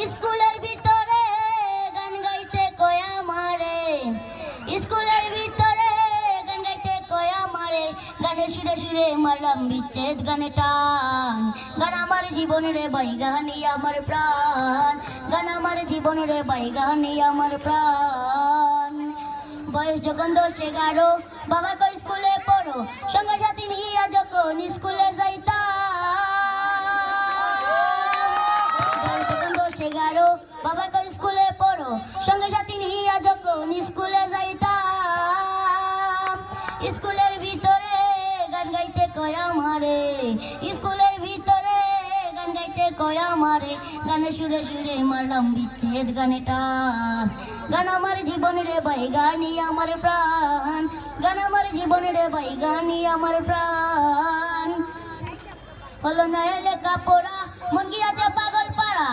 স্কুলের ভিতরে গান গাইতে কয়া মারে, স্কুলের ভিতরে গান গাইতে কয়া মারে, গানের সুরে সুরে মারলাম বিচ্ছেদ গানে টান। গান আমার জীবন রে ভাই, গানই আমার প্রাণ, গান আমার জীবন রে ভাই, গানই আমার প্রাণ। বয়স যখন 10-11, বাবা কই স্কুলে পড়ো, সঙ্গে সাথী নিয়া যখন স্কুলে যাইতাম। বয়স যখন 10-11, বাবা কই স্কুলে পড়ো, সঙ্গে সাথী নিয়া যখন স্কুলে যাইতাম। স্কুলের ভিতরে গান গাইতে কয়া মারে, স্কুলের ভিতরে গান গাইতে কয়া মারে, গানে সুরে সুরে মারলাম বিচ্ছেদ গানে টান। গান আমার জীবন রে ভাই, গানই আমার প্রাণ, গান আমার জীবন রে ভাই, গানই আমার প্রাণ। হলো না লেখা পড়া, মন গিয়াছে পাগল পাড়া।